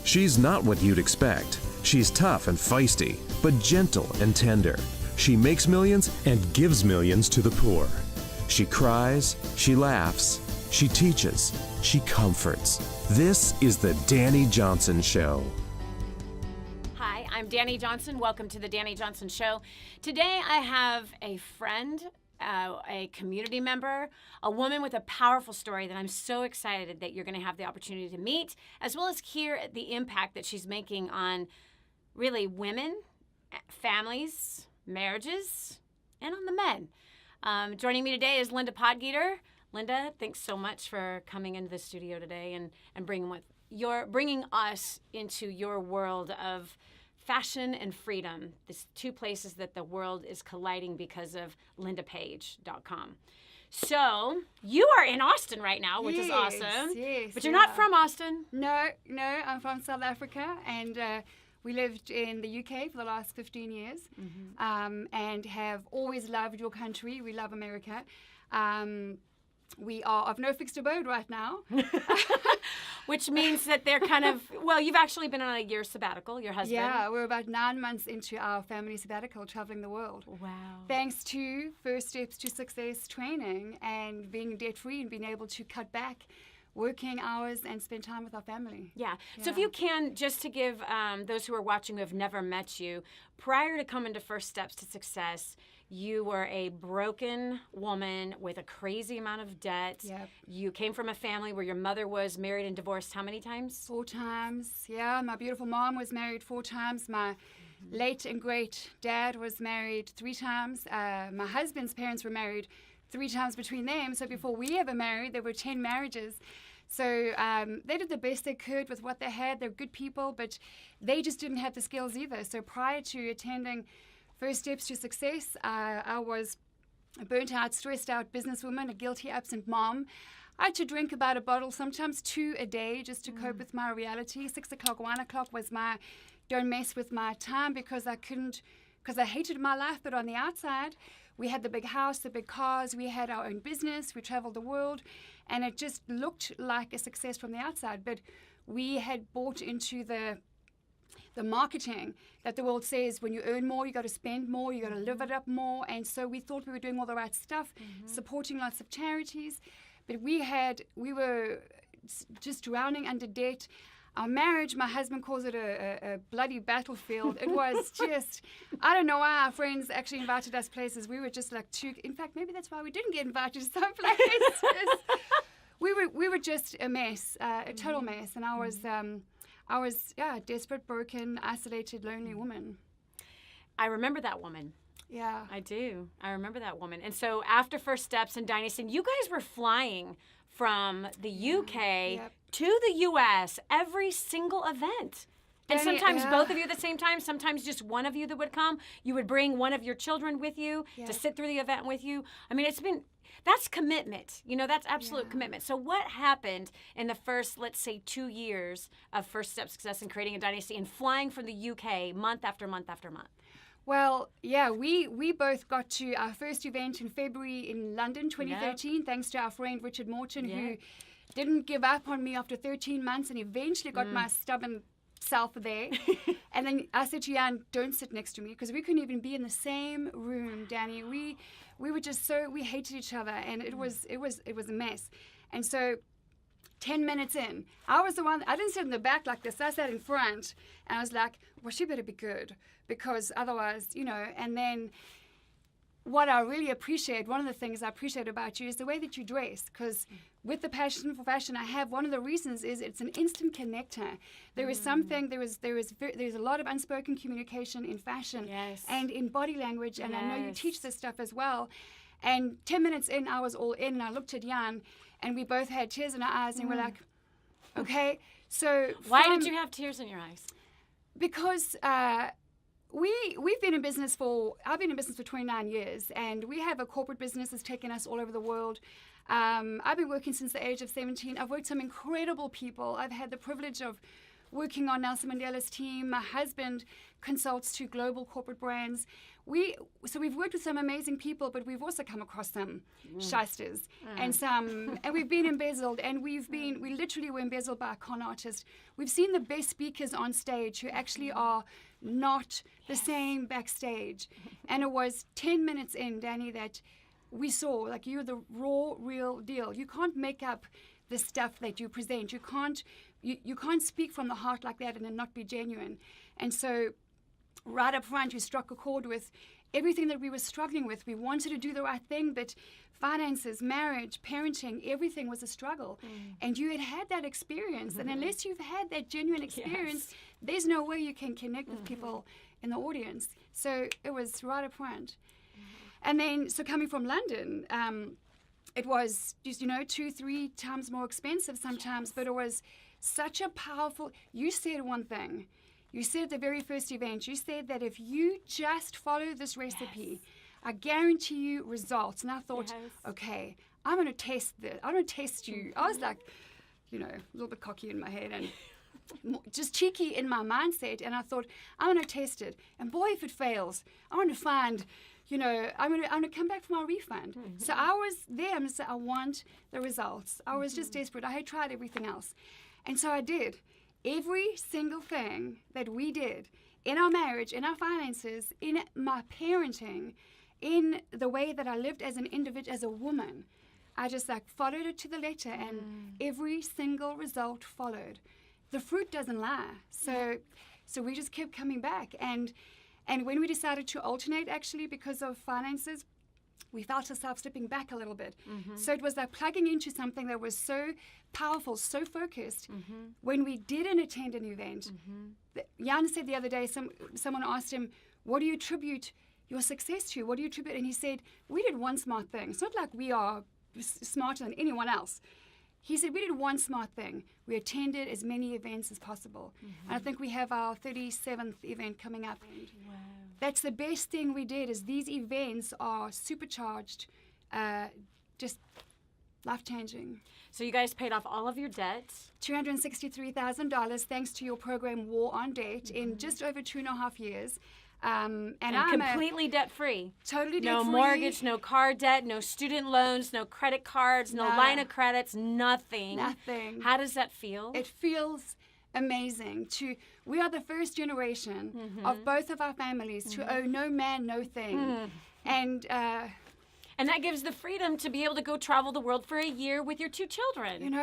She's not what you'd expect. She's tough and feisty, but gentle and tender. She makes millions and gives millions to the poor. She cries, she laughs, she teaches, she comforts. This is the Dani Johnson Show. Hi, I'm Dani Johnson. Welcome to the Dani Johnson Show. Today I have a friend, a community member, a woman with a powerful story that I'm so excited that you're going to have the opportunity to meet, as well as hear the impact that she's making on really women, families, marriages, and on the men. Joining me today is Linda Potgieter. Linda, thanks so much for coming into the studio today and bringing us into your world of fashion and freedom, these two places that the world is colliding because of lindapage.com. So, you are in Austin right now, which is awesome. Yes, but you're not from Austin. No, I'm from South Africa, and we lived in the UK for the last 15 years, and have always loved your country. We love America. We are of no fixed abode right now. Which means that they're kind of, well, you've actually been on a year sabbatical, your husband. Yeah, we're about 9 months into our family sabbatical, traveling the world. Wow. Thanks to First Steps to Success training and being debt-free and being able to cut back working hours and spend time with our family. Yeah. So if you can, just to give those who are watching who have never met you, prior to coming to First Steps to Success, you were a broken woman with a crazy amount of debt. Yep. You came from a family where your mother was married and divorced how many times? 4 times. Yeah, my beautiful mom was married 4 times. My late and great dad was married 3 times. My husband's parents were married 3 times between them. So before we ever married, there were 10 marriages. So they did the best they could with what they had. They're good people, but they just didn't have the skills either. So prior to attending First Steps to Success, I was a burnt out, stressed out businesswoman, a guilty, absent mom. I had to drink about a bottle, sometimes 2 a day, just to cope with my reality. 6 o'clock, 1 o'clock was my don't mess with my time because I hated my life. But on the outside, we had the big house, the big cars, we had our own business, we traveled the world, and it just looked like a success from the outside. But we had bought into the marketing that the world says when you earn more, you got to spend more, you got to live it up more. And so we thought we were doing all the right stuff, supporting lots of charities, but we were just drowning under debt. Our marriage, my husband calls it a bloody battlefield. It was just, I don't know why our friends actually invited us places. We were just like in fact, maybe that's why we didn't get invited to some places. We were just a mess, a total mess. And I was a desperate, broken, isolated, lonely woman. I remember that woman. Yeah. I do. I remember that woman. And so after First Steps and Dynasty, you guys were flying from the UK to the US every single event. And sometimes both of you at the same time, sometimes just one of you that would come. You would bring one of your children with you to sit through the event with you. I mean, that's commitment. You know, that's absolute commitment. So what happened in the first, let's say, 2 years of First Step Success and creating a dynasty and flying from the UK month after month after month? Well, yeah, we both got to our first event in February in London, 2013, thanks to our friend Richard Morton, who didn't give up on me after 13 months and eventually got my stubborn self there. And then I said to Jan, don't sit next to me, because we couldn't even be in the same room, Dani. We were just we hated each other, and it was a mess. And so 10 minutes in, I was the one, I didn't sit in the back like this, I sat in front, and I was like, well, she better be good, because otherwise, and then what I really appreciate, one of the things I appreciate about you is the way that you dress, because with the passion for fashion I have, one of the reasons is it's an instant connector. There is something, there's a lot of unspoken communication in fashion and in body language, and I know you teach this stuff as well. And 10 minutes in, I was all in, and I looked at Jan, and we both had tears in our eyes, and we're like, okay. So why did you have tears in your eyes? Because I've been in business for 29 years, and we have a corporate business that's taken us all over the world. I've been working since the age of 17. I've worked with some incredible people. I've had the privilege of working on Nelson Mandela's team. My husband consults to global corporate brands. So we've worked with some amazing people, but we've also come across some shysters and we've been embezzled, and we literally were embezzled by a con artist. We've seen the best speakers on stage who actually are not the same backstage. And it was 10 minutes in, Dani, that we saw, like, you're the raw, real deal. You can't make up the stuff that you present. You can't speak from the heart like that and then not be genuine. And so right up front, you struck a chord with everything that we were struggling with. We wanted to do the right thing, but finances, marriage, parenting, everything was a struggle. And you had that experience. And unless you've had that genuine experience, there's no way you can connect with people in the audience. So it was right up front. And then, so coming from London, it was just, 2-3 times more expensive sometimes, but it was such a powerful, you said one thing. You said at the very first event, you said that if you just follow this recipe, I guarantee you results. And I thought, okay, I'm going to test this. I'm going to test you. I was like, a little bit cocky in my head and just cheeky in my mindset. And I thought, I'm going to test it. And boy, if it fails, I want to find, I'm going to come back for my refund. So I was there. I'm going to say, I want the results. I was just desperate. I had tried everything else. And so I did. Every single thing that we did in our marriage, in our finances, in my parenting, in the way that I lived as an individual, as a woman, I just followed it to the letter, and every single result followed. The fruit doesn't lie. So we just kept coming back. And when we decided to alternate, actually, because of finances, we felt ourselves slipping back a little bit. So it was like plugging into something that was so powerful, so focused. When we didn't attend an event, Jan said the other day, someone asked him, what do you attribute your success to? What do you attribute? And he said, we did one smart thing. It's not like we are smarter than anyone else. He said, we did one smart thing. We attended as many events as possible. And I think we have our 37th event coming up. Wow. That's the best thing we did, is these events are supercharged, just life-changing. So you guys paid off all of your debt. $263,000 thanks to your program War on Debt in just over 2.5 years. And I'm completely debt-free. Totally debt-free. No mortgage, no car debt, no student loans, no credit cards, no line of credits, nothing. Nothing. How does that feel? It feels amazing. We are the first generation of both of our families to owe no man, no thing. And that gives the freedom to be able to go travel the world for a year with your 2 children.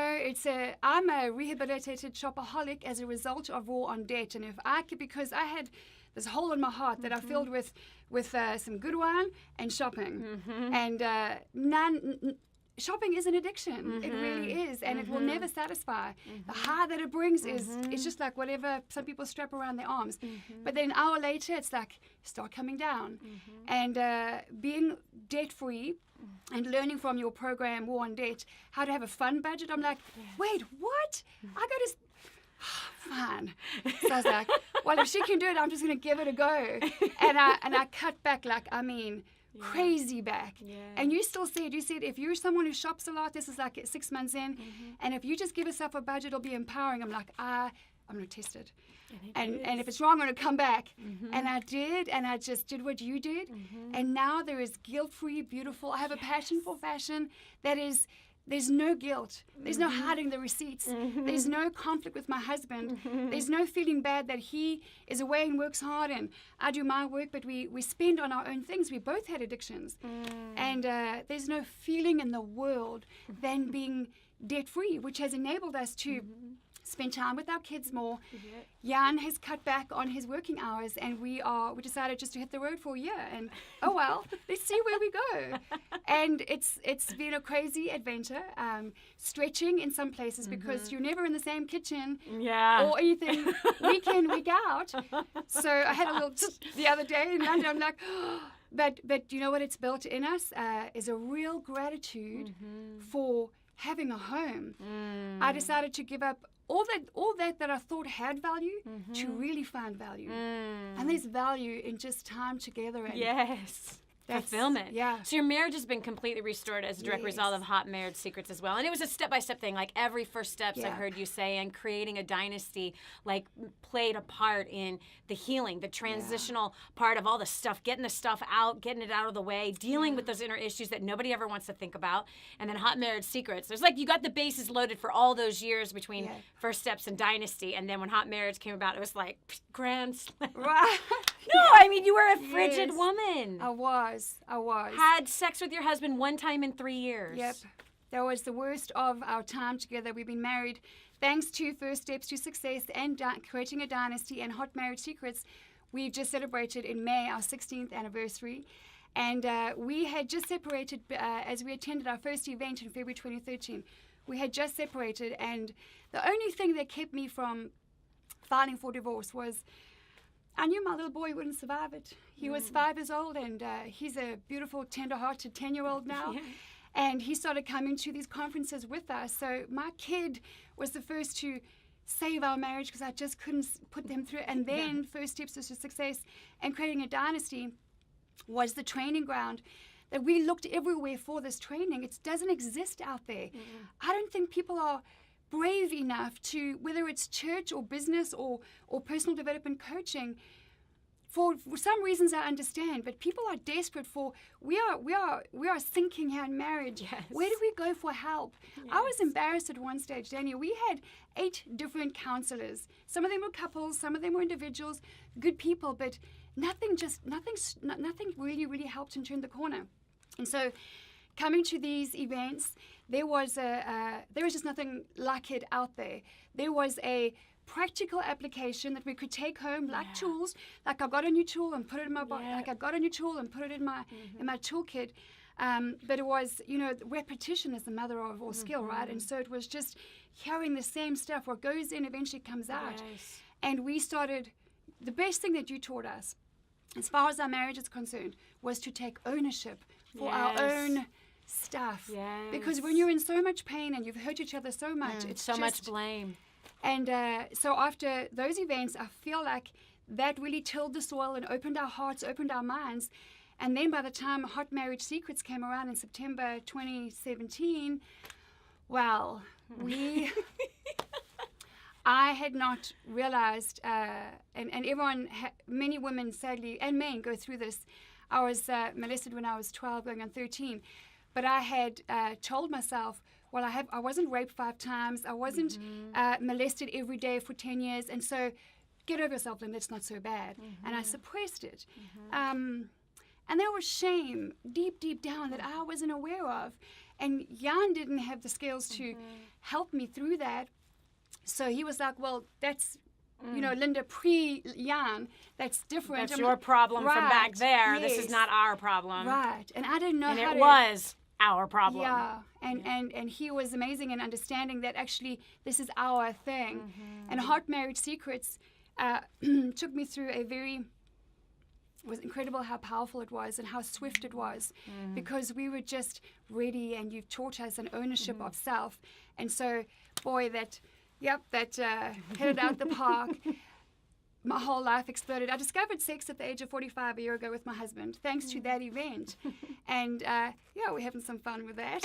I'm a rehabilitated shopaholic as a result of War on Debt. And if I could, because I had this hole in my heart that I filled with some good wine and shopping. And shopping is an addiction. It really is. And it will never satisfy. The high that it brings it's just like whatever some people strap around their arms. But then an hour later, it's like, start coming down. And being debt-free and learning from your program, War on Debt, how to have a fun budget. I'm like, wait, what? I got to... Fine. So I was like, well, if she can do it, I'm just going to give it a go. And I cut back, crazy back. And you said if you're someone who shops a lot, this is like 6 months in, and if you just give yourself a budget, it'll be empowering. I'm like, I'm going to test it. And if it's wrong, I'm going to come back. And I did, and I just did what you did. And now there is guilt-free, beautiful. I have a passion for fashion that is... There's no guilt. There's no hiding the receipts. There's no conflict with my husband. There's no feeling bad that he is away and works hard and I do my work, but we spend on our own things. We both had addictions. And there's no feeling in the world than being debt-free, which has enabled us to spend time with our kids more. Jan has cut back on his working hours, and we decided just to hit the road for a year. And let's see where we go. And it's been a crazy adventure, stretching in some places because you're never in the same kitchen or anything week in, week out. So I had a little the other day in London. I'm like, but you know what? It's built in us is a real gratitude for having a home. I decided to give up all that I thought had value to really find value. And there's value in just time together. And fulfillment. Yeah. So your marriage has been completely restored as a direct result of Hot Marriage Secrets as well. And it was a step-by-step thing. Like every first steps I've heard you say, and creating a dynasty like played a part in the healing, the transitional part of all the stuff, getting the stuff out, getting it out of the way, dealing with those inner issues that nobody ever wants to think about. And then Hot Marriage Secrets. There's like you got the bases loaded for all those years between first steps and dynasty. And then when Hot Marriage came about, it was like grand slam. Right. No, I mean, you were a frigid woman. I was. Had sex with your husband one time in 3 years. Yep. That was the worst of our time together. We've been married thanks to First Steps to Success and Creating a Dynasty and Hot Marriage Secrets. We've just celebrated in May our 16th anniversary. And we had just separated as we attended our first event in February 2013. We had just separated, and the only thing that kept me from filing for divorce was I knew my little boy wouldn't survive it. He was 5 years old, and he's a beautiful, tender-hearted 10-year-old now. Yeah. And he started coming to these conferences with us. So my kid was the first to save our marriage because I just couldn't put them through. And then First Steps to Success and Creating a Dynasty was the training ground that we looked everywhere for this training. It doesn't exist out there. I don't think people are brave enough to, whether it's church or business or personal development coaching, for some reasons I understand, but people are desperate for, we are sinking here in marriage. Yes. Where do we go for help? Yes. I was embarrassed at one stage, Dani. We had 8 different counselors. Some of them were couples, some of them were individuals, good people, but nothing really helped and turned the corner. And so coming to these events, there was just nothing like it out there. There was a practical application that we could take home, like tools. Like I got a new tool and put it in my body. Like I got a new tool and put it in my toolkit. But it was, repetition is the mother of all skill, right? And so it was just hearing the same stuff. What goes in eventually comes out. Yes. And we started. The best thing that you taught us, as far as our marriage is concerned, was to take ownership for our own stuff. Yes. Because when you're in so much pain and you've hurt each other so much, it's so just, much blame. And so after those events, I feel like that really tilled the soil and opened our hearts, opened our minds. And then by the time Hot Marriage Secrets came around in September 2017, well, I had not realized, and everyone, many women sadly, and men go through this. I was molested when I was 12, going on 13. But I had told myself, well, I wasn't raped 5 times. I wasn't molested every day for 10 years. And so get over yourself, and that's not so bad. And I suppressed it. And there was shame deep down that I wasn't aware of. And Jan didn't have the skills to help me through that. So he was like, well, that's, Linda, pre-Jan, that's different. That's your problem from back there. Yes. This is not our problem. Right. And I didn't know and how it to... was our problem. Yeah. And he was amazing in understanding that actually this is our thing. And Hot Marriage Secrets took me through it was incredible how powerful it was and how swift it was, because we were just ready, and you've taught us an ownership of self. And so, boy, that headed out the park. My whole life exploded. I discovered sex at the age of 45 a year ago with my husband, thanks to that event. And we're having some fun with that.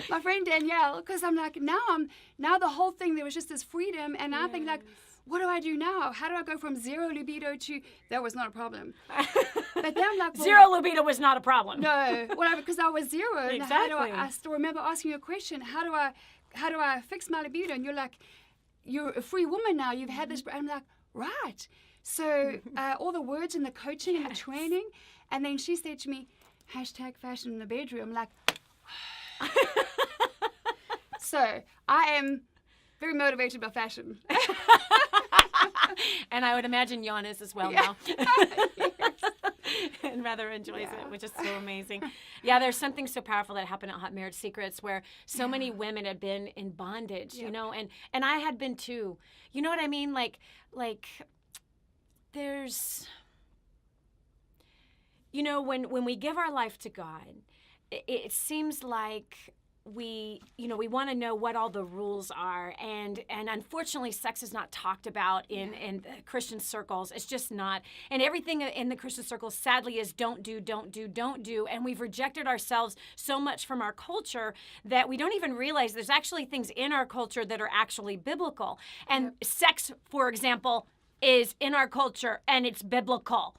My friend Danielle, because I'm like, now the whole thing, there was just this freedom, and I think like, what do I do now? How do I go from 0 libido to, that was not a problem. But then I'm like, well, 0 libido was not a problem. No, because I was 0. Exactly. And how do I still remember asking you a question, how do I fix my libido? And you're like, you're a free woman now. You've had this. I'm like, right. So all the words and the coaching and the training. And then she said to me, #fashion in the bedroom. I'm like, so I am very motivated by fashion. And I would imagine Jan is as well now. And rather enjoys it, which is so amazing. Yeah, there's something so powerful that happened at Hot Marriage Secrets where so many women had been in bondage, and I had been too. You know what I mean? Like there's, when we give our life to God, it seems like we want to know what all the rules are, and unfortunately sex is not talked about in Christian circles. It's just not, and everything in the Christian circles sadly is don't do, and we've rejected ourselves so much from our culture that we don't even realize there's actually things in our culture that are actually biblical. And sex, for example, is in our culture, and it's biblical.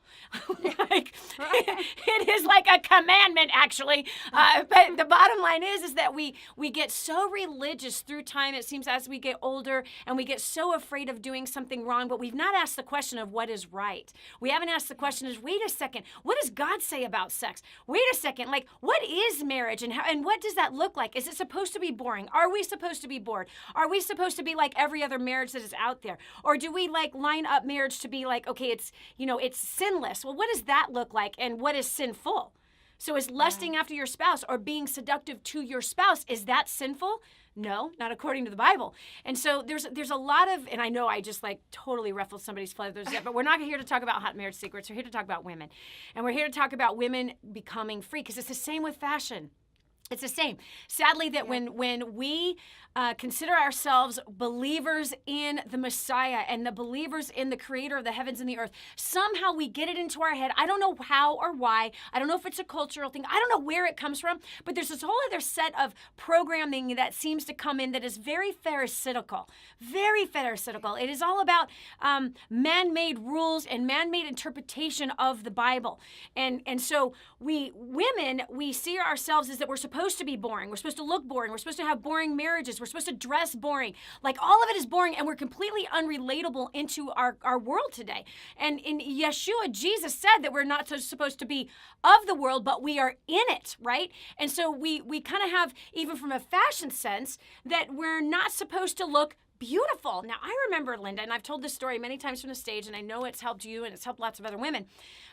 It is like a commandment, actually. But the bottom line is that we get so religious through time, it seems, as we get older, and we get so afraid of doing something wrong, but we've not asked the question of what is right. We haven't asked the question is, wait a second, what does God say about sex? Wait a second, like, what is marriage, and what does that look like? Is it supposed to be boring? Are we supposed to be bored? Are we supposed to be like every other marriage that is out there? Or do we like line up marriage to be like, okay, it's sinless? Well, what does that look like, and what is sinful? So is lusting after your spouse or being seductive to your spouse, is that sinful? No, not according to the Bible. And so there's a lot of, and I know I just like totally ruffled somebody's feathers there, but we're not here to talk about hot marriage secrets. We're here to talk about women. And we're here to talk about women becoming free, because it's the same with fashion. It's the same. Sadly, that when we consider ourselves believers in the Messiah and the believers in the creator of the heavens and the earth, somehow we get it into our head. I don't know how or why. I don't know if it's a cultural thing. I don't know where it comes from, but there's this whole other set of programming that seems to come in that is very pharisaical. Very pharisaical. It is all about man-made rules and man-made interpretation of the Bible. And so we women, we see ourselves as that we're supposed to be boring. We're supposed to look boring. We're supposed to have boring marriages. We're supposed to dress boring. Like, all of it is boring, and we're completely unrelatable into our world today. And in Yeshua, Jesus said that we're not supposed to be of the world, but we are in it, right? And so we kind of have, even from a fashion sense, that we're not supposed to look beautiful. Now, I remember, Linda, and I've told this story many times from the stage, and I know it's helped you and it's helped lots of other women,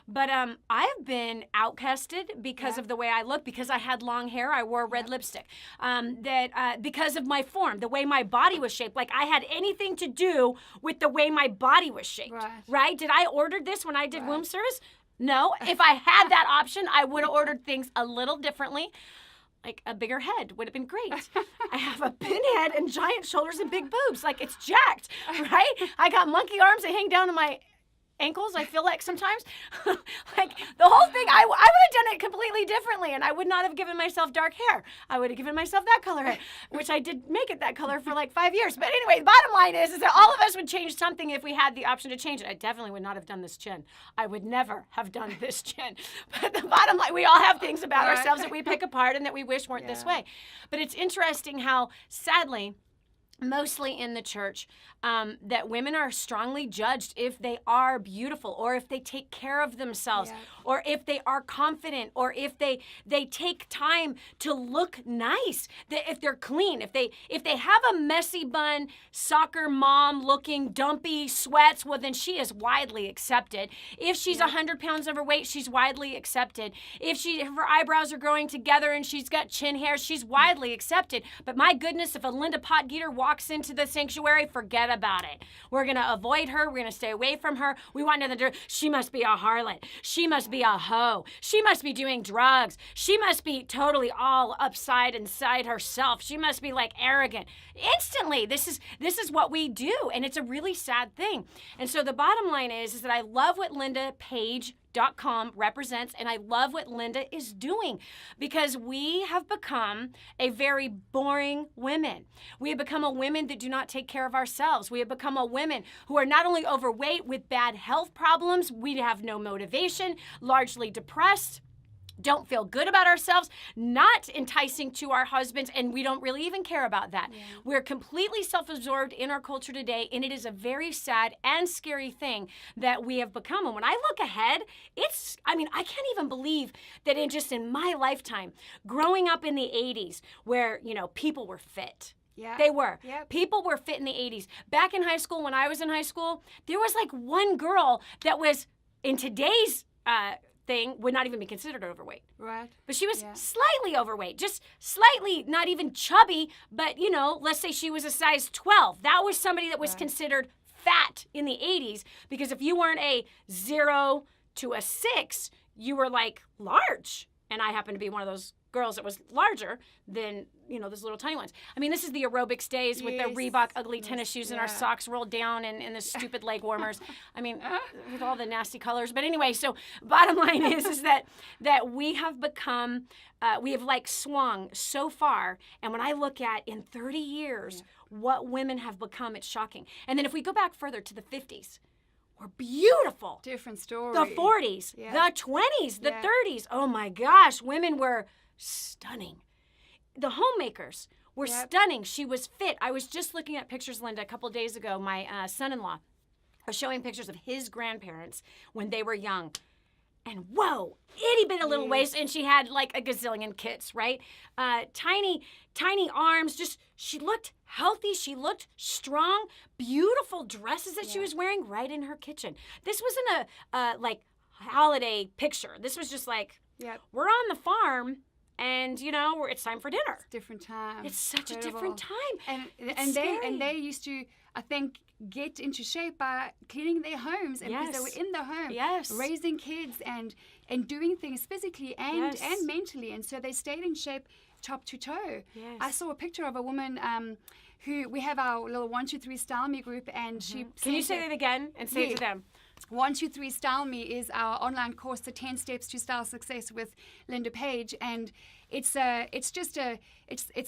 but I've been outcasted because of the way I look, because I had long hair, I wore red lipstick, because of my form, the way my body was shaped. Like, I had anything to do with the way my body was shaped, right? Did I order this when I did womb service? No. If I had that option, I would have ordered things a little differently. Like, a bigger head would have been great. I have a thin head and giant shoulders and big boobs. Like, it's jacked, right? I got monkey arms that hang down to my ankles, I feel like sometimes. Like, the whole thing, I would have done it completely differently, and I would not have given myself dark hair. I would have given myself that color hair, which I did make it that color for like 5 years. But anyway, the bottom line is that all of us would change something if we had the option to change it. I definitely would not have done this chin. I would never have done this chin. But the bottom line, we all have things about ourselves that we pick apart and that we wish weren't this way. But it's interesting how, sadly, mostly in the church, that women are strongly judged if they are beautiful, or if they take care of themselves, or if they are confident, or if they take time to look nice, that if they're clean, if they have a messy bun, soccer mom looking dumpy sweats, well, then she is widely accepted. If she's 100 pounds overweight, she's widely accepted. If her eyebrows are growing together and she's got chin hair, she's widely accepted. But my goodness, if a Linda Potgieter walks into the sanctuary, forget about it. We're going to avoid her. We're going to stay away from her. We want nothing to do. She must be a harlot. She must be a hoe. She must be doing drugs. She must be totally all upside inside herself. She must be like arrogant. Instantly, this is what we do, and it's a really sad thing. And so the bottom line is that I love what Linda Page.com represents, and I love what Linda is doing, because we have become a very boring women. We have become a women that do not take care of ourselves. We have become a women who are not only overweight with bad health problems, we have no motivation, largely depressed, don't feel good about ourselves, not enticing to our husbands, and we don't really even care about that. We're completely self-absorbed in our culture today, and it is a very sad and scary thing that we have become. And when I look ahead, I can't even believe that in my lifetime, growing up in the 80s, where, people were fit. They were. People were fit in the 80s. Back in high school, when I was in high school, there was like one girl that was, in today's thing, would not even be considered overweight. Right. But she was slightly overweight, just slightly, not even chubby, but, let's say she was a size 12. That was somebody that was considered fat in the 80s, because if you weren't a 0 to a 6, you were like large. And I happen to be one of those girls that was larger than those little tiny ones. I mean, this is the aerobics days with the Yes. Reebok ugly tennis shoes and our Yeah. socks rolled down and the stupid leg warmers. I mean, with all the nasty colors. But anyway, so bottom line is that we have become, we have like swung so far. And when I look at in 30 years, what women have become, it's shocking. And then if we go back further to the 50s, we're beautiful. Different story. The 40s, Yeah. the 20s, the Yeah. 30s. Oh my gosh, women were stunning. The homemakers were stunning. She was fit. I was just looking at pictures, Linda, a couple of days ago. My son-in-law was showing pictures of his grandparents when they were young. And whoa, itty bitty little waist, and she had like a gazillion kids, right? Tiny arms. Just she looked healthy. She looked strong. Beautiful dresses that she was wearing right in her kitchen. This wasn't a like holiday picture. This was just like we're on the farm, and it's time for dinner. Different time. It's such a Incredible. different time. And they used to, I think, get into shape by cleaning their homes, and because they were in the home, raising kids and doing things physically and mentally, and so they stayed in shape top to toe. Yes. I saw a picture of a woman who we have our little 1, 2, 3 Style Me group, and she. Can you say that again and say it to them? 1, 2, 3 Style Me is our online course, the 10 Steps to Style Success with Linda Page, and it's a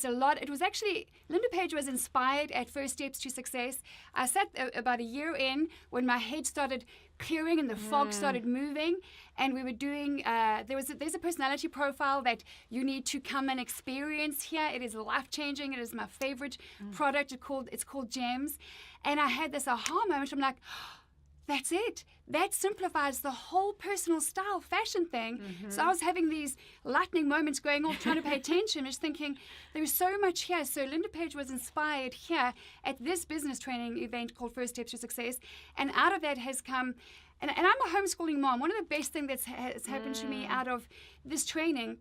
lot. It was actually, Linda Page was inspired at First Steps to Success. I sat about a year in when my head started clearing and the fog started moving, and we were doing. There's a personality profile that you need to come and experience here. It is life changing. It is my favorite product. It's called Gems, and I had this aha moment. I'm like, that's it. That simplifies the whole personal style fashion thing. So I was having these lightning moments going off, trying to pay attention, just thinking there's so much here. So Linda Page was inspired here at this business training event called First Steps to Success. And out of that has come, and I'm a homeschooling mom. One of the best things that has happened to me out of this training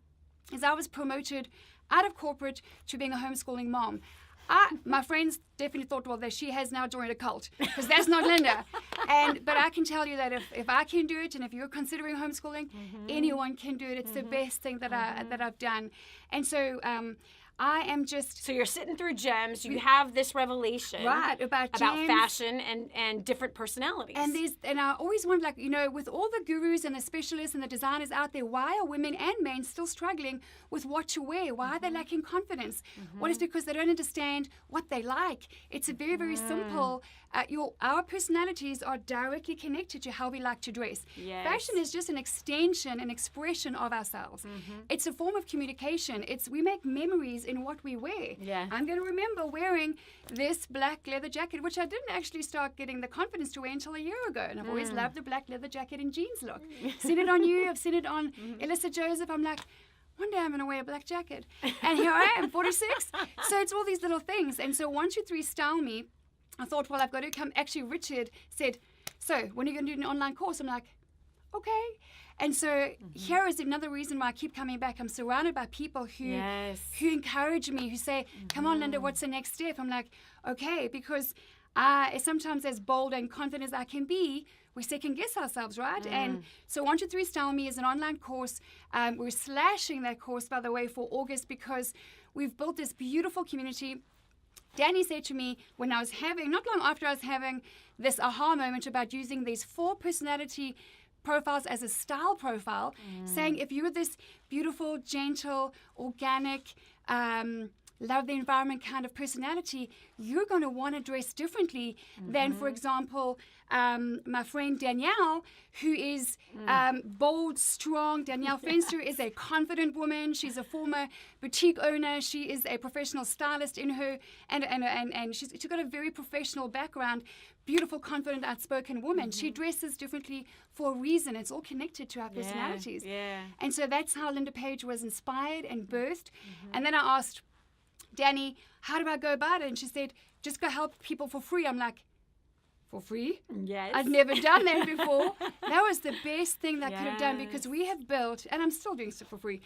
is I was promoted out of corporate to being a homeschooling mom. My friends definitely thought, well, that she has now joined a cult, because that's not Linda. But I can tell you that if I can do it, and if you're considering homeschooling, anyone can do it. It's the best thing that I've done. And so I am just... So you're sitting through Gems. You have this revelation. Right, about Gems. Fashion and different personalities. And I always wonder, like, with all the gurus and the specialists and the designers out there, why are women and men still struggling with what to wear? Why are they lacking confidence? Well, it's because they don't understand what they like. It's a very, very simple... our personalities are directly connected to how we like to dress. Yes. Fashion is just an extension, an expression of ourselves. It's a form of communication. We make memories in what we wear. Yeah. I'm going to remember wearing this black leather jacket, which I didn't actually start getting the confidence to wear until a year ago. And I've always loved the black leather jacket and jeans look. Seen it on you. I've seen it on Alyssa Joseph. I'm like, one day I'm going to wear a black jacket. And here I am, 46. So it's all these little things. And so 1, 2, 3 Style Me, I thought, well, I've got to come. Actually, Richard said, so when are you going to do an online course? I'm like, okay. And so here is another reason why I keep coming back. I'm surrounded by people who encourage me, who say, come on, Linda, what's the next step? I'm like, okay, because sometimes as bold and confident as I can be, we second guess ourselves, right? And so 1, 2, 3 Style Me is an online course. We're slashing that course, by the way, for August, because we've built this beautiful community. Dani said to me when I was not long after I was having this aha moment about using these 4 personality profiles as a style profile, saying if you're this beautiful, gentle, organic, love the environment kind of personality, you're going to want to dress differently than, for example, my friend Danielle, who is bold, strong. Danielle Fenster is a confident woman. She's a former boutique owner. She is a professional stylist in her, and she's got a very professional background. Beautiful, confident, outspoken woman. She dresses differently for a reason. It's all connected to our personalities. Yeah. And so that's how Linda Page was inspired and birthed. And then I asked Dani, how do I go about it? And she said, just go help people for free. I'm like, for free? Yes. I've never done that before. That was the best thing that I could have done, because we have built, and I'm still doing stuff for free,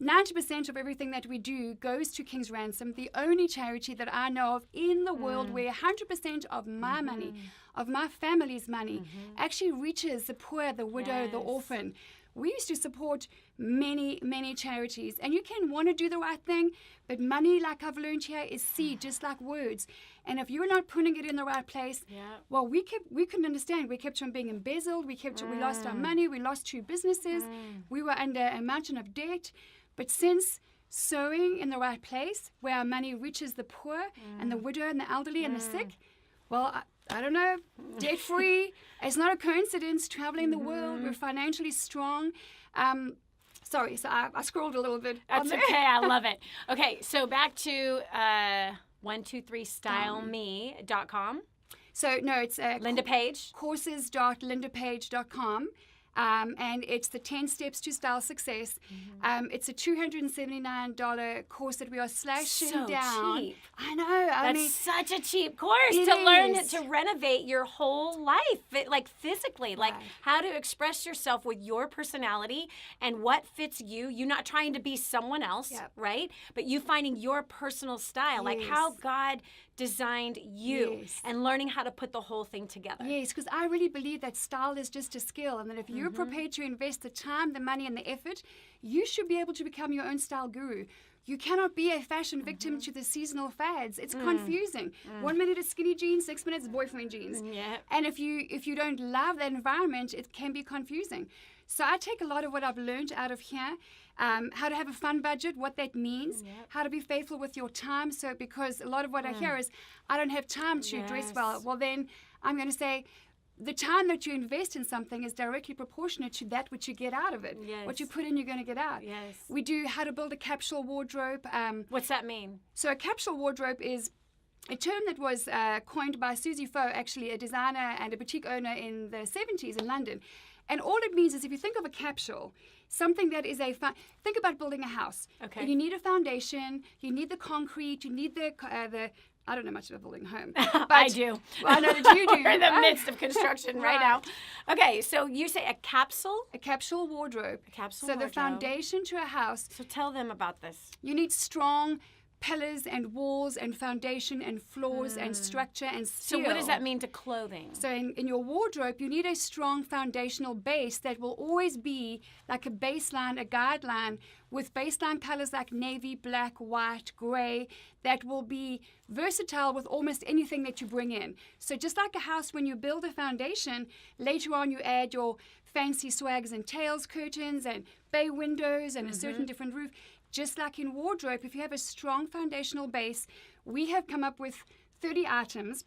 90% of everything that we do goes to King's Ransom, the only charity that I know of in the world where 100% of my money, of my family's money, actually reaches the poor, the widow, the orphan. we used to support many, many charities. And you can want to do the right thing, but money, like I've learned here, is seed, just like words. And if you're not putting it in the right place, well, we couldn't understand. We kept on being embezzled. We lost our money. We lost 2 businesses. We were under a mountain of debt. But since sowing in the right place, where our money reaches the poor and the widow and the elderly and the sick, well, I don't know, debt-free. It's not a coincidence, traveling the world. We're financially strong. Sorry, so I scrolled a little bit. That's okay. I love it. Okay, so back to 123styleme.com. So, no, it's Linda Page. courses.lindapage.com. And it's the 10 Steps to Style Success. It's a $279 course that we are slashing down. Cheap. I know. That's such a cheap course to learn to renovate your whole life, like physically, like how to express yourself with your personality and what fits you. You're not trying to be someone else, right? But you finding your personal style, like how God designed you and learning how to put the whole thing together. Yes, because I really believe that style is just a skill, and that if you're prepared to invest the time, the money, and the effort, you should be able to become your own style guru. You cannot be a fashion victim to the seasonal fads. It's confusing. 1 minute it's skinny jeans, 6 minutes boyfriend jeans. And if you don't love that environment, it can be confusing. So I take a lot of what I've learned out of here. How to have a fun budget, what that means, how to be faithful with your time. So because a lot of what I hear is, I don't have time to dress well. Well, then I'm going to say, the time that you invest in something is directly proportionate to that which you get out of it. What you put in, you're going to get out. We do how to build a capsule wardrobe. What's that mean? So a capsule wardrobe is a term that was coined by Susie Foe, actually a designer and a boutique owner in the 70s in London. And all it means is, if you think of a capsule, something that is think about building a house. Okay. You need a foundation, you need the concrete, you need the I don't know much about building a home. But I do. Well, I know that you do. We're in the midst of construction right now. Okay, so you say a capsule? A capsule wardrobe. A capsule wardrobe. So the foundation to a house. So tell them about this. You need strong pillars and walls and foundation and floors and structure and steel. So what does that mean to clothing? So in your wardrobe, you need a strong foundational base that will always be like a baseline, a guideline, with baseline colors like navy, black, white, gray, that will be versatile with almost anything that you bring in. So just like a house, when you build a foundation, later on you add your fancy swags and tails, curtains and bay windows and a certain different roof. Just like in wardrobe, if you have a strong foundational base, we have come up with 30 items.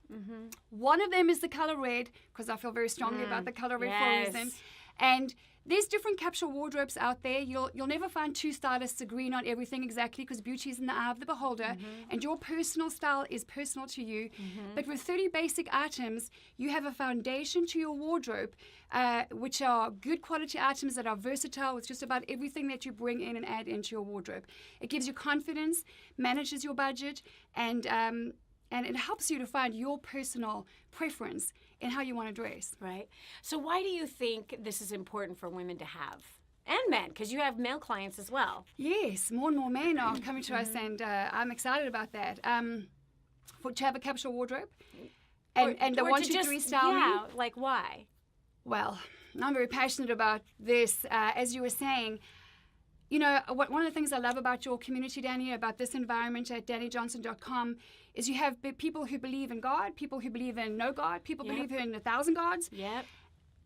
One of them is the color red, because I feel very strongly about the color red for a reason. And there's different capsule wardrobes out there. You'll never find 2 stylists agreeing on everything exactly, because beauty is in the eye of the beholder, and your personal style is personal to you. But with 30 basic items, you have a foundation to your wardrobe, which are good quality items that are versatile with just about everything that you bring in and add into your wardrobe. It gives you confidence, manages your budget, and it helps you to find your personal preference in how you want to dress. Right. So why do you think this is important for women to have? And men, because you have male clients as well. Yes, more and more men are coming to us, and I'm excited about that. To have a capsule wardrobe, and the 1, 2, 3 style. Yeah, like why? Well, I'm very passionate about this. As you were saying, you know, one of the things I love about your community, Dani, about this environment at DaniJohnson.com, is you have people who believe in God, people who believe in no God, people believe in 1,000 gods.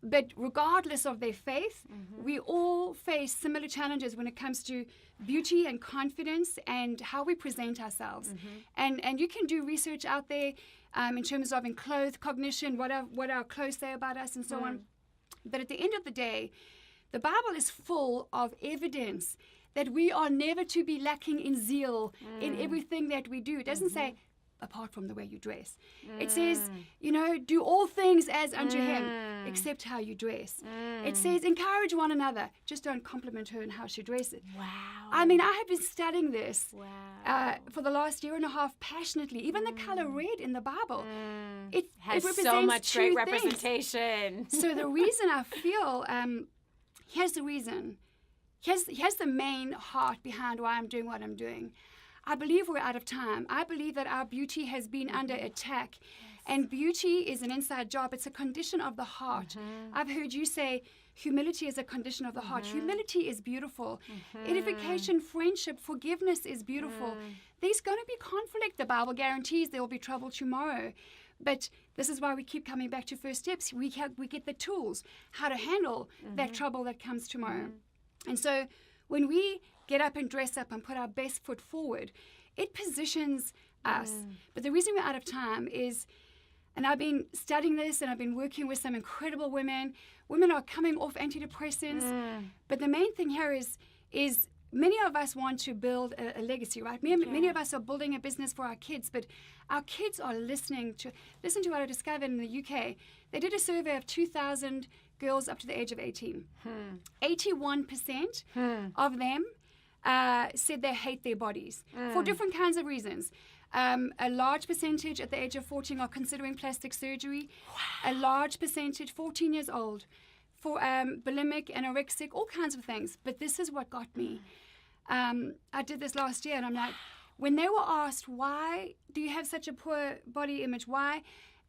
But regardless of their faith, we all face similar challenges when it comes to beauty and confidence and how we present ourselves. And you can do research out there in terms of enclothed cognition, what our clothes say about us and so on. But at the end of the day, the Bible is full of evidence that we are never to be lacking in zeal in everything that we do. It doesn't say, apart from the way you dress. It says, you know, do all things as unto him, except how you dress. It says, encourage one another. Just don't compliment her in how she dresses. Wow. I mean, I have been studying this for the last 1.5 years passionately. Even the color red in the Bible. It has represents so much great 2 representation. So the reason I feel, here's the reason. Here's the main heart behind why I'm doing what I'm doing. I believe we're out of time. I believe that our beauty has been under attack. And beauty is an inside job. It's a condition of the heart. I've heard you say humility is a condition of the heart. Humility is beautiful. Edification, friendship, forgiveness is beautiful. There's going to be conflict. The Bible guarantees there will be trouble tomorrow. But this is why we keep coming back to first steps. We get the tools, how to handle that trouble that comes tomorrow. And so when we get up and dress up and put our best foot forward, it positions us. But the reason we're out of time is, and I've been studying this and I've been working with some incredible women. Women are coming off antidepressants. But the main thing here is many of us want to build a legacy, right? Many of us are building a business for our kids, but our kids are listen to what I discovered in the UK. They did a survey of 2,000 girls up to the age of 18. 81% of them said they hate their bodies for different kinds of reasons. A large percentage at the age of 14 are considering plastic surgery. Wow. A large percentage, 14 years old, for bulimic, anorexic, all kinds of things. But this is what got me. I did this last year, and I'm like, when they were asked, why do you have such a poor body image? Why?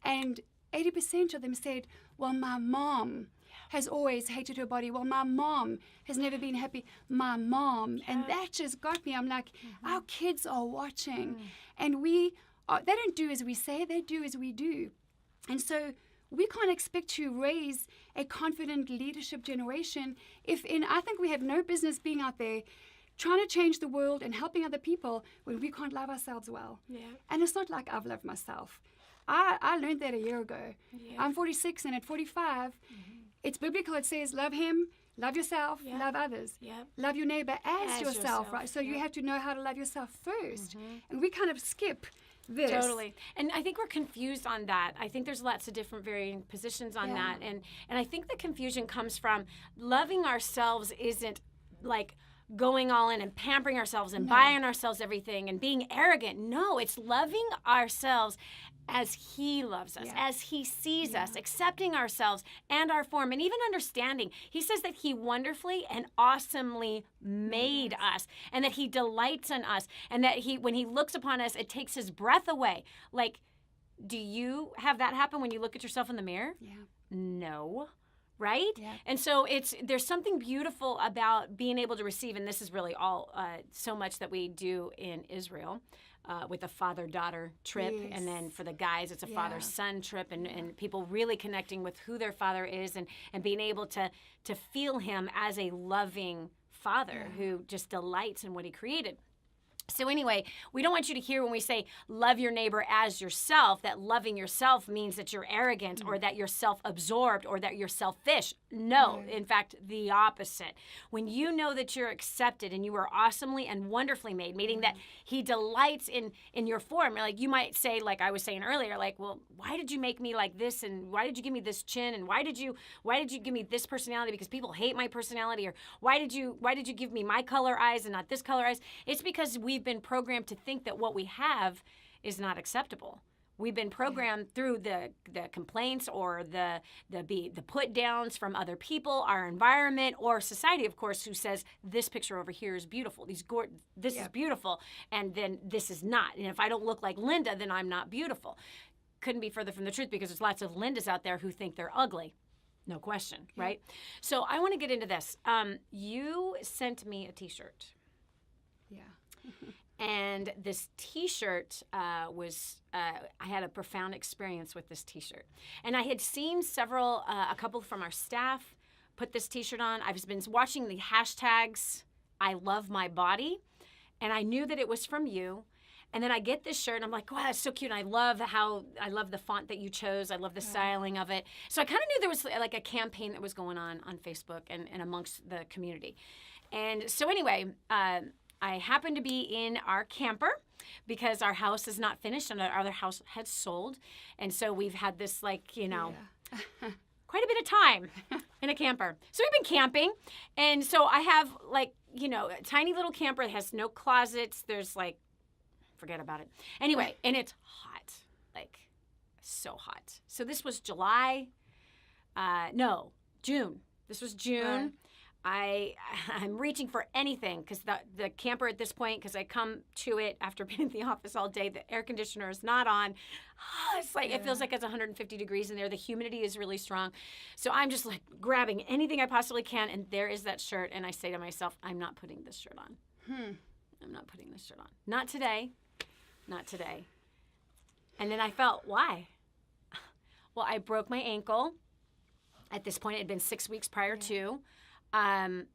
And 80% of them said, well, my mom has always hated her body. Well, my mom has never been happy. My mom. And that just got me. I'm like, our kids are watching. And they don't do as we say, they do as we do. And so we can't expect to raise a confident leadership generation I think we have no business being out there trying to change the world and helping other people when we can't love ourselves well. Yeah. And it's not like I've loved myself. I learned that a year ago. Yeah. I'm 46, and at 45, it's biblical. It says, love him, love yourself, love others. Yep. Love your neighbor as yourself, right? So you have to know how to love yourself first. And we kind of skip this. Totally. And I think we're confused on that. I think there's lots of different varying positions on that. And I think the confusion comes from loving ourselves isn't like going all in and pampering ourselves and buying ourselves everything and being arrogant. No, it's loving ourselves as he loves us, as he sees us, accepting ourselves and our form, and even understanding. He says that he wonderfully and awesomely made us, and that he delights in us, and that when he looks upon us, it takes his breath away. Like, do you have that happen when you look at yourself in the mirror? Yeah. No. Right? Yeah. And so there's something beautiful about being able to receive, and this is really all so much that we do in Israel with a father-daughter trip, and then for the guys it's a father-son trip, and people really connecting with who their father is, and being able to feel him as a loving father who just delights in what he created. So anyway, we don't want you to hear when we say love your neighbor as yourself, that loving yourself means that you're arrogant or that you're self-absorbed or that you're selfish. No, in fact, the opposite. When you know that you're accepted and you are awesomely and wonderfully made, meaning that he delights in your form. Like you might say, like I was saying earlier, like, well, why did you make me like this? And why did you give me this chin? And why did you give me this personality? Because people hate my personality. Or why did you give me my color eyes and not this color eyes? It's because we've been programmed to think that what we have is not acceptable. We've been programmed through the complaints or the put downs from other people, our environment, or society, of course, who says this picture over here is beautiful. This is beautiful, and then this is not. And if I don't look like Linda, then I'm not beautiful. Couldn't be further from the truth, because there's lots of Lindas out there who think they're ugly. No question, right? So I want to get into this. You sent me a T-shirt. Yeah. And this T-shirt I had a profound experience with this T-shirt. And I had seen a couple from our staff put this T-shirt on. I've been watching the hashtags, I love my body, and I knew that it was from you. And then I get this shirt, and I'm like, wow, that's so cute. And I love the font that you chose. I love the styling of it. So I kind of knew there was like a campaign that was going on Facebook and amongst the community. And so anyway, I happened to be in our camper because our house is not finished and our other house had sold. And so we've had this quite a bit of time in a camper. So we've been camping. And so I have a tiny little camper that has no closets. There's forget about it. Anyway, and it's hot, so hot. So this was June. This was June. I'm reaching for anything because the camper at this point, because I come to it after being in the office all day, the air conditioner is not on. It's like it feels like it's 150 degrees in there. The humidity is really strong. So I'm just like grabbing anything I possibly can, and there is that shirt, and I say to myself, I'm not putting this shirt on. I'm not putting this shirt on. Not today. Not today. And then I felt, why? Well, I broke my ankle. At this point, it had been 6 weeks prior to.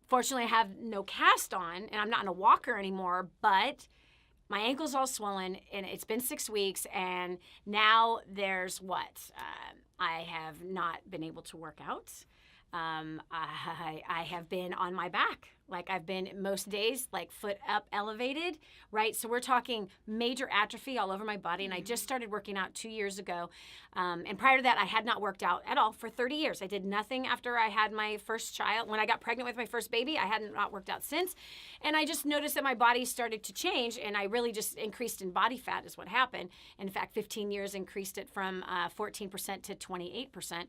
Fortunately, I have no cast on, and I'm not in a walker anymore, but my ankle's all swollen, and it's been 6 weeks, and now there's what? I have not been able to work out. I have been on my back. Like I've been most days, like foot up elevated, right? So we're talking major atrophy all over my body. And I just started working out 2 years ago. And prior to that, I had not worked out at all for 30 years. I did nothing after I had my first child. When I got pregnant with my first baby, I hadn't not worked out since. And I just noticed that my body started to change, and I really just increased in body fat is what happened. In fact, 15 years increased it from 14% to 28%.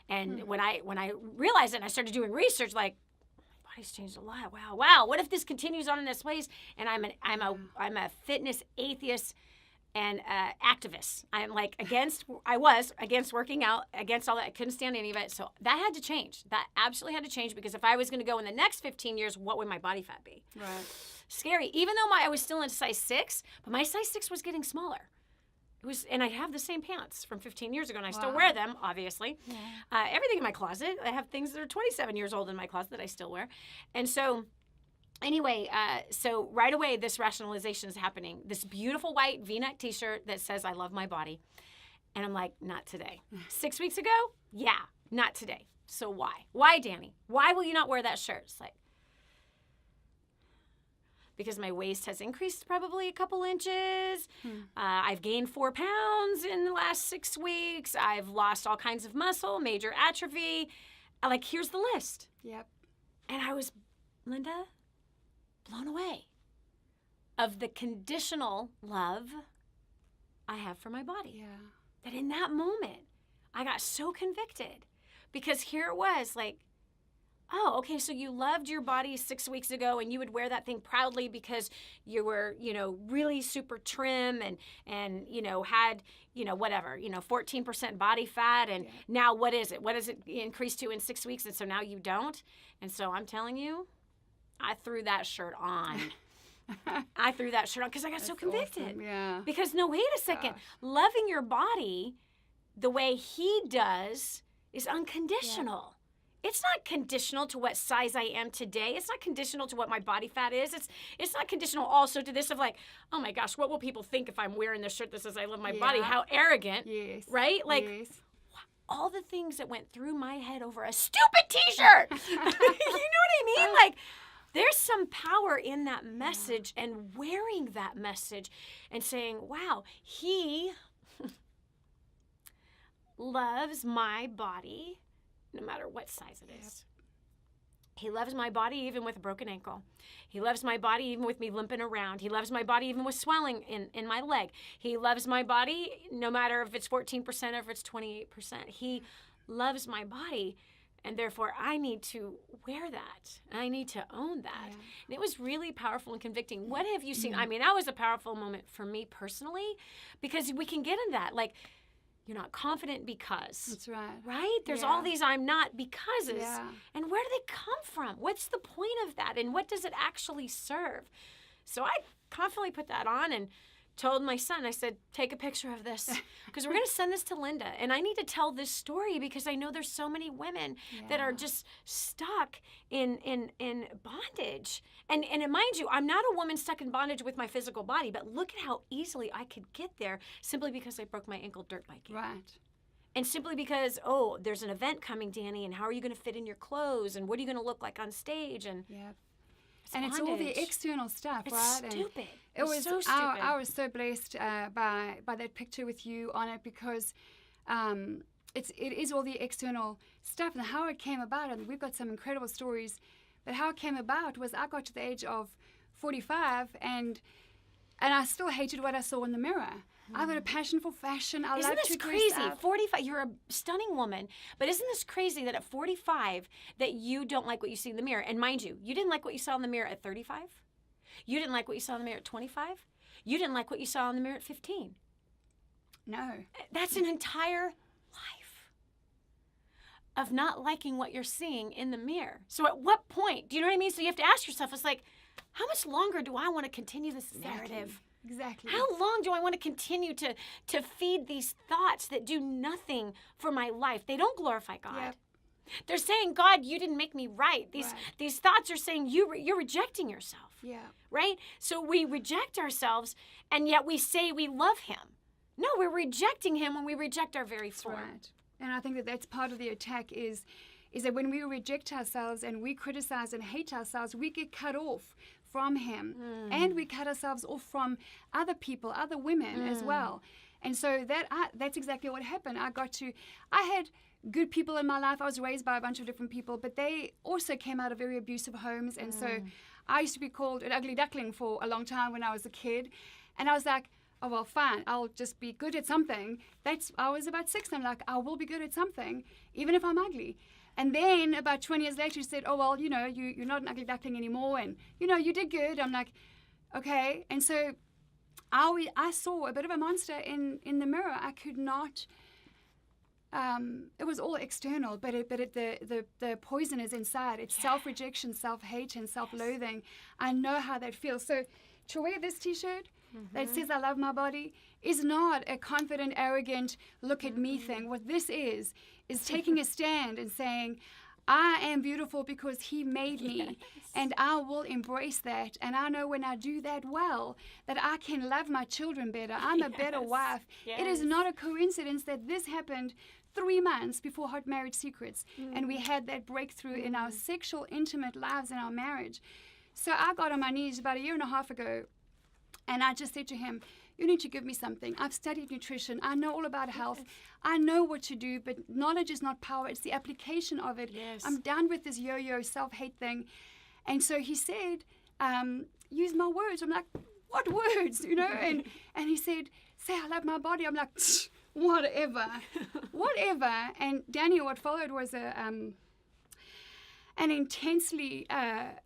And when I realized it and I started doing research, like, my body's changed a lot. Wow. What if this continues on in this ways? And I'm a fitness atheist and activist. I was against working out, against all that. I couldn't stand any of it. So that had to change. That absolutely had to change, because if I was going to go in the next 15 years, what would my body fat be? Right. Scary. Even though I was still in size 6, but my size 6 was getting smaller. And I have the same pants from 15 years ago, and I still wear them, obviously. Yeah. Everything in my closet. I have things that are 27 years old in my closet that I still wear. And so, anyway, so right away, this rationalization is happening. This beautiful white V-neck T-shirt that says, I love my body. And I'm like, not today. 6 weeks ago? Yeah, not today. So why? Why, Dani? Why will you not wear that shirt? It's like, because my waist has increased probably a couple inches. I've gained 4 pounds in the last 6 weeks. I've lost all kinds of muscle, major atrophy. Like, here's the list. Yep. And I was, Linda, blown away of the conditional love I have for my body. Yeah. That in that moment, I got so convicted, because here it was like, oh, okay, so you loved your body 6 weeks ago, and you would wear that thing proudly because you were, really super trim and had, whatever, 14% body fat. And now what is it? What does it increase to in 6 weeks? And so now you don't. And so I'm telling you, I threw that shirt on. I threw that shirt on because I got so convicted. Awesome. Yeah. Because wait a second. Gosh. Loving your body the way he does is unconditional. It's not conditional to what size I am today. It's not conditional to what my body fat is. It's not conditional also to this of like, oh my gosh, what will people think if I'm wearing this shirt that says I love my body? How arrogant. Yes. Right? Like, all the things that went through my head over a stupid T-shirt. You know what I mean? Like, there's some power in that message and wearing that message and saying, wow, he loves my body no matter what size it is. He loves my body even with a broken ankle. He loves my body even with me limping around. He loves my body even with swelling in my leg. He loves my body no matter if it's 14% or if it's 28%. He loves my body, and therefore I need to wear that. I need to own that. Yeah. And it was really powerful and convicting. What have you seen? I mean, that was a powerful moment for me personally, because we can get in that. Like, you're not confident because. That's right. Right? There's all these I'm not becauses. Yeah. And where do they come from? What's the point of that? And what does it actually serve? So I confidently put that on and told my son, I said, take a picture of this because we're going to send this to Linda. And I need to tell this story because I know there's so many women that are just stuck in bondage. And mind you, I'm not a woman stuck in bondage with my physical body, but look at how easily I could get there simply because I broke my ankle dirt biking. Right. And simply because, oh, there's an event coming, Dani, and how are you going to fit in your clothes? And what are you going to look like on stage? And it's all the external stuff, it's right? Stupid. It was so stupid. I was so blessed by that picture with you on it because it is all the external stuff and how it came about. And we've got some incredible stories. But how it came about was I got to the age of 45 and I still hated what I saw in the mirror. I've got a passion for fashion. I Isn't love this to dress crazy? up. 45, you're a stunning woman, but isn't this crazy that at 45 that you don't like what you see in the mirror? And mind you didn't like what you saw in the mirror at 35. You didn't like what you saw in the mirror at 25. You didn't like what you saw in the mirror at 15. No. That's an entire life of not liking what you're seeing in the mirror. So at what point, do you know what I mean? So you have to ask yourself, it's like, how much longer do I want to continue this narrative? Exactly. How long do I want to continue to feed these thoughts that do nothing for my life? They don't glorify God. Yep. They're saying, God, you didn't make me right. These thoughts are saying you're rejecting yourself. Yeah. Right? So we reject ourselves, and yet we say we love him. No, we're rejecting him when we reject our very form. Right. And I think that that's part of the attack is that when we reject ourselves and we criticize and hate ourselves, we get cut off from him. And we cut ourselves off from other people, other women as well. And so that's exactly what happened. I had good people in my life. I was raised by a bunch of different people, but they also came out of very abusive homes. And so I used to be called an ugly duckling for a long time when I was a kid. And I was like, oh, well, fine, I'll just be good at something. I was about 6, I'm like, I will be good at something, even if I'm ugly. And then about 20 years later, she said, oh, well, you're not an ugly duckling anymore, and, you did good. I'm like, okay. And so I saw a bit of a monster in the mirror. I could not, it was all external, but the poison is inside. It's self-rejection, self-hate, and self-loathing. I know how that feels. So to wear this T-shirt that says I love my body is not a confident, arrogant, look at me thing. What this is taking a stand and saying, I am beautiful because he made me, and I will embrace that. And I know when I do that well, that I can love my children better. I'm a better wife. It is not a coincidence that this happened 3 months before Hot Marriage Secrets, and we had that breakthrough in our sexual, intimate lives in our marriage. So I got on my knees about 1.5 years ago, and I just said to him, you need to give me something. I've studied nutrition. I know all about health. I know what to do, but knowledge is not power. It's the application of it. I'm done with this yo-yo self-hate thing. And so he said, use my words. I'm like, what words? And he said, say I love my body. I'm like, whatever. And Dani, what followed was an intensely,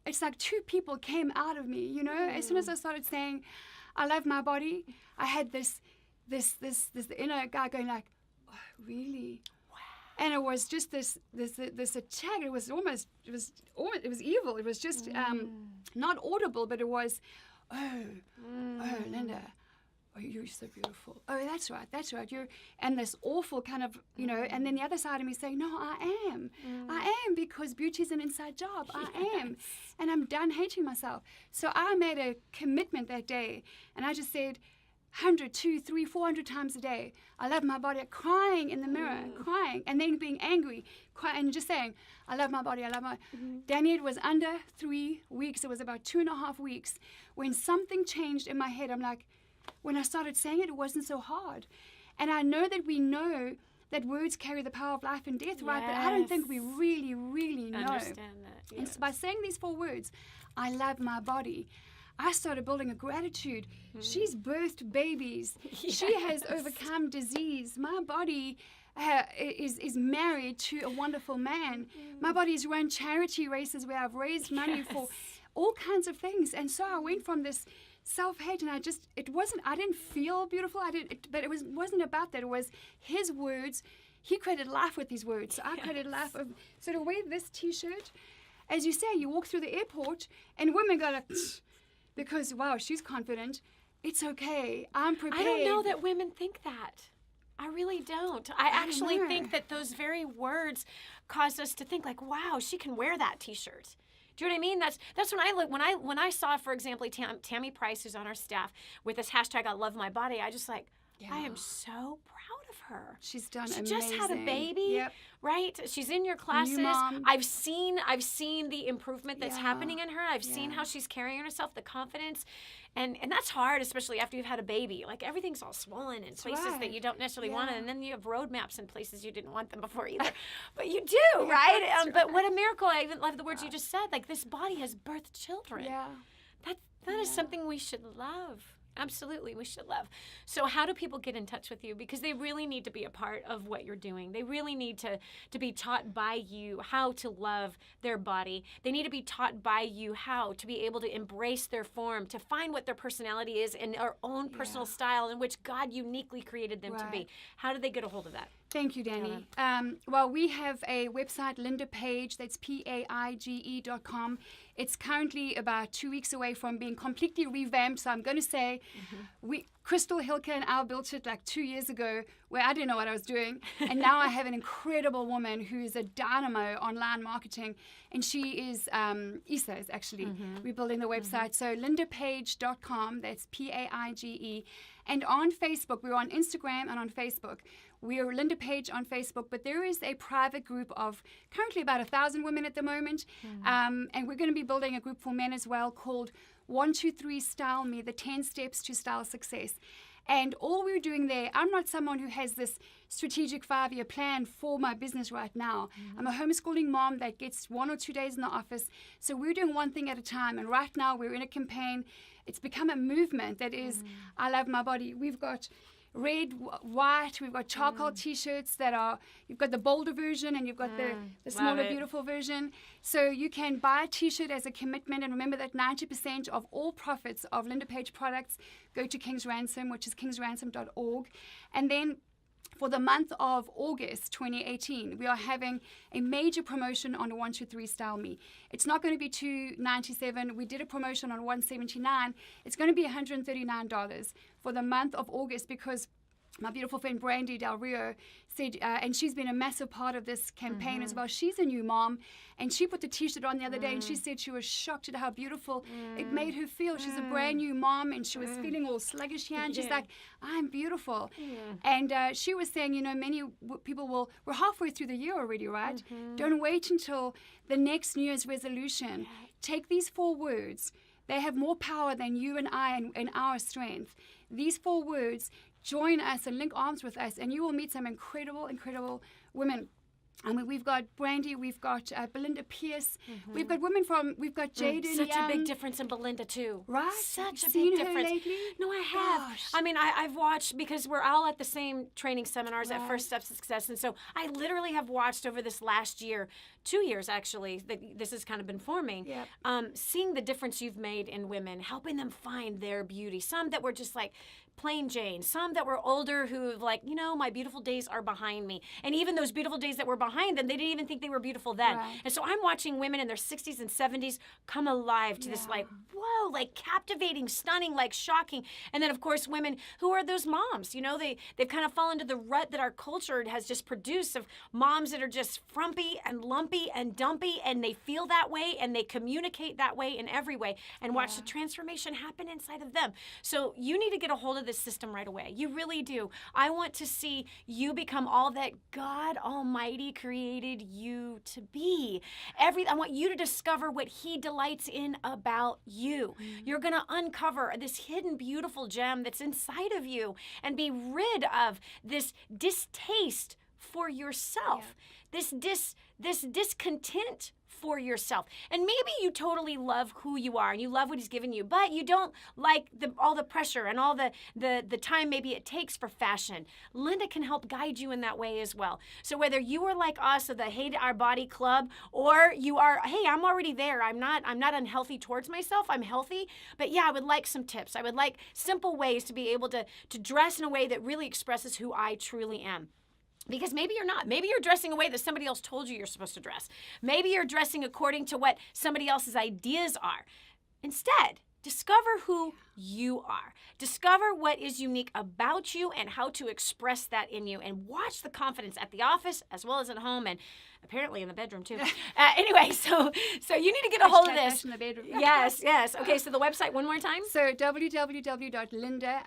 it's like 2 people came out of me, As soon as I started saying, I love my body, I had this inner guy going like, oh, really? Wow. And it was just this attack. It was evil. It was just not audible, but it was, oh, Linda, oh, you're so beautiful. Oh, that's right. And this awful kind of, and then the other side of me saying, no, I am. I am, because beauty is an inside job. I am. And I'm done hating myself. So I made a commitment that day, and I just said 100, 200, 300, 400 times a day, I love my body, crying in the mirror, crying, and then being angry, crying, and just saying, I love my body, I love my... Dani, it was under 3 weeks. It was about 2.5 weeks when something changed in my head. I'm like, when I started saying it, it wasn't so hard. And I know that we know that words carry the power of life and death, right? But I don't think we really, really know. Understand that, yes. And so by saying these 4 words, I love my body, I started building a gratitude. She's birthed babies. She has overcome disease. My body is married to a wonderful man. My body's run charity races where I've raised money for all kinds of things. And so I went from this self-hate, and I didn't feel beautiful. But it wasn't about that. It was his words. He created life with his words. So I created life. So to wear this T-shirt, as you say, you walk through the airport, and women go like, because, wow, she's confident. It's okay. I'm prepared. I don't know that women think that. I really don't. I actually think that those very words caused us to think like, wow, she can wear that T-shirt. Do you know what I mean? That's when I look, when I saw, for example, Tammy Price, who's on our staff, with this hashtag I love my body, I just like, I am so proud of her. She's done She amazing. just had a baby, right? She's in your classes. New mom. I've seen the improvement that's happening in her. I've seen how she's carrying herself, the confidence. And that's hard, especially after you've had a baby. Like, everything's all swollen in places that you don't necessarily want it. And then you have roadmaps in places you didn't want them before either. But you do, right? But what a miracle. I even love the words you just said. Like, this body has birthed children. Yeah. That is something we should love. Absolutely, we should love. So how do people get in touch with you? Because they really need to be a part of what you're doing. They really need to be taught by you how to love their body. They need to be taught by you how to be able to embrace their form, to find what their personality is in their own personal style in which God uniquely created them to be. How do they get a hold of that? Thank you, Dani. Well, we have a website, Linda Page, that's paige.com. It's currently about 2 weeks away from being completely revamped. So I'm going to say, Crystal Hilke and I built it like 2 years ago, where I didn't know what I was doing. And now I have an incredible woman who is a dynamo online marketing. And she is, Isa is actually rebuilding the website. So lindapage.com, that's Paige. And on Facebook, we're on Instagram and on Facebook. We are Linda Page on Facebook, but there is a private group of currently about 1,000 women at the moment. And we're going to be building a group for men as well called 123 Style Me, the 10 Steps to Style Success. And all we're doing there, I'm not someone who has this strategic 5-year plan for my business right now. I'm a homeschooling mom that gets 1 or 2 days in the office. So we're doing one thing at a time. And right now we're in a campaign. It's become a movement that is, I love my body. We've got red, white, we've got charcoal t-shirts that are, you've got the bolder version and you've got the smaller, beautiful version. So you can buy a t-shirt as a commitment, and remember that 90% of all profits of Linda Page products go to King's Ransom, which is kingsransom.org. And then for the month of August 2018, we are having a major promotion on 123 Style Me. It's not going to be $297. We did a promotion on $179. It's going to be $139 for the month of August, because my beautiful friend Brandy Del Rio said, and she's been a massive part of this campaign as well. She's a new mom, and she put the t-shirt on the other day, and she said she was shocked at how beautiful it made her feel. She's a brand new mom, and she was feeling all sluggish here, and she's like, I'm beautiful. And she was saying, you know, many people we're halfway through the year already, right? Don't wait until the next New Year's resolution. Take these 4 words. They have more power than you and I and our strength. These 4 words: join us and link arms with us, and you will meet some incredible, incredible women. I mean, we've got Brandy, we've got Belinda Pierce, we've got women we've got Jaden Such Young. a big difference in Belinda, too. Right? Such a Seen big her difference. lately? No, I have. Gosh. I mean, I've watched, because we're all at the same training seminars at First Steps to Success, and so I literally have watched over this last year, 2 years actually, that this has kind of been forming, seeing the difference you've made in women, helping them find their beauty. Some that were just like plain Jane, some that were older who like, you know, my beautiful days are behind me. And even those beautiful days that were behind them, they didn't even think they were beautiful then. And so I'm watching women in their 60s and 70s come alive to this like, whoa, like captivating, stunning, like shocking. And then of course women who are those moms, you know, they've kind of fallen into the rut that our culture has just produced of moms that are just frumpy and lumpy and dumpy, and they feel that way and they communicate that way in every way, and watch the transformation happen inside of them. So you need to get a hold of this system right away. You really do. I want to see you become all that God Almighty created you to be. I want you to discover what He delights in about you. You're going to uncover this hidden beautiful gem that's inside of you and be rid of this distaste for yourself, this discontent for yourself. And maybe you totally love who you are and you love what He's given you, but you don't like all the pressure and all the time maybe it takes for fashion. Linda can help guide you in that way as well. So whether you are like us of the Hate Our Body Club, or you are, hey, I'm already there. I'm not unhealthy towards myself. I'm healthy. But yeah, I would like some tips. I would like simple ways to be able to dress in a way that really expresses who I truly am. Because maybe you're not. Maybe you're dressing a way that somebody else told you you're supposed to dress. Maybe you're dressing according to what somebody else's ideas are. Instead, discover who you are. Discover what is unique about you and how to express that in you. And watch the confidence at the office as well as at home, and apparently in the bedroom too. Anyway, so you need to get a hold of this. In the bedroom. Yes. Okay, so the website one more time. So www.linda, Linda,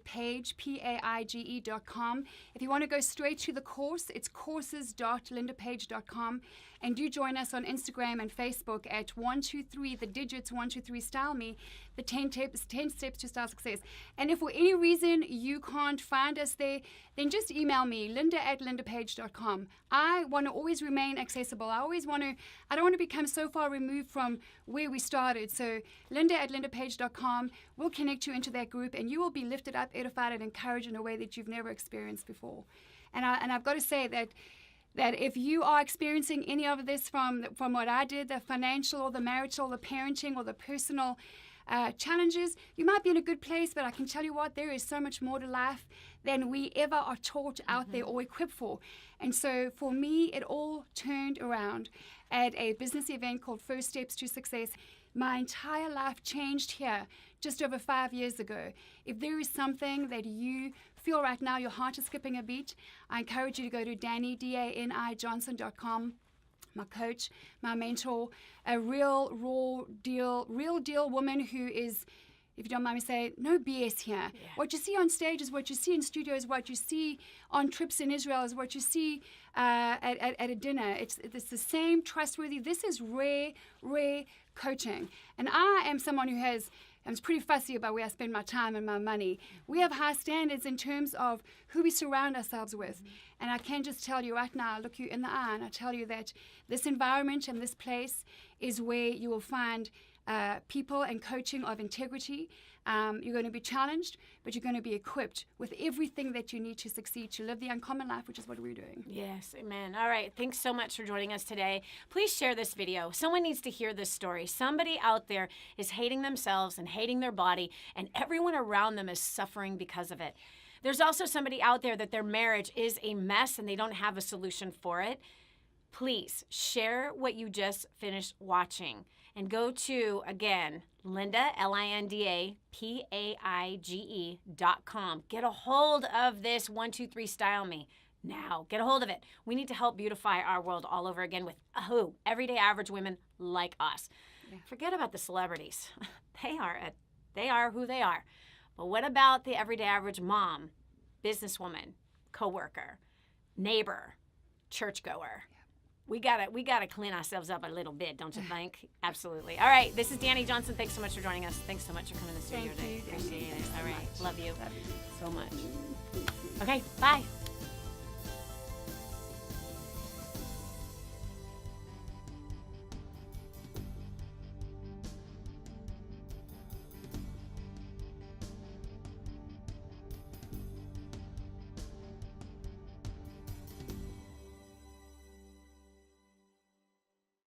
page, paige.com. If you want to go straight to the course, it's courses.lindapage.com. And do join us on Instagram and Facebook at 123, the digits 123 Style Me, the 10 10 Steps to Style Success. And if for any reason you can't find us there, then just email me, linda@lindapage.com. I want to always remain accessible. I don't want to become so far removed from where we started. So linda@lindapage.com will connect you into that group, and you will be lifted up, edified, and encouraged in a way that you've never experienced before. And I've got to say that if you are experiencing any of this from what I did, the financial or the marital, the parenting or the personal challenges, you might be in a good place, but I can tell you what, there is so much more to life than we ever are taught out there or equipped for. And so for me, it all turned around at a business event called First Steps to Success. My entire life changed here just over 5 years ago. If there is something that you feel right now, your heart is skipping a beat, I encourage you to go to Dani, DaniJohnson.com. My coach, my mentor, a real deal woman who is, if you don't mind me saying, no BS here. Yeah. What you see on stage is what you see in studios, what you see on trips in Israel is what you see at a dinner. It's the same trustworthy. This is rare coaching. And I am someone who I'm pretty fussy about where I spend my time and my money. We have high standards in terms of who we surround ourselves with. And I can just tell you right now, I look you in the eye and I tell you that this environment and this place is where you will find people and coaching of integrity. You're going to be challenged, but you're going to be equipped with everything that you need to succeed, to live the uncommon life, which is what we're doing. Yes, amen. All right, thanks so much for joining us today. Please share this video. Someone needs to hear this story. Somebody out there is hating themselves and hating their body, and everyone around them is suffering because of it. There's also somebody out there that their marriage is a mess and they don't have a solution for it. Please share what you just finished watching. And go to, again, Linda, LindaPaige.com. Get a hold of this 1, 2, 3 Style Me now. Get a hold of it. We need to help beautify our world all over again with everyday average women like us. Yeah. Forget about the celebrities. They are who they are. But what about the everyday average mom, businesswoman, coworker, neighbor, churchgoer? We gotta clean ourselves up a little bit, don't you think? Absolutely. All right, this is Dani Johnson. Thanks so much for joining us. Thanks so much for coming to the studio today. Appreciate it. All right, love you so much. Okay, bye.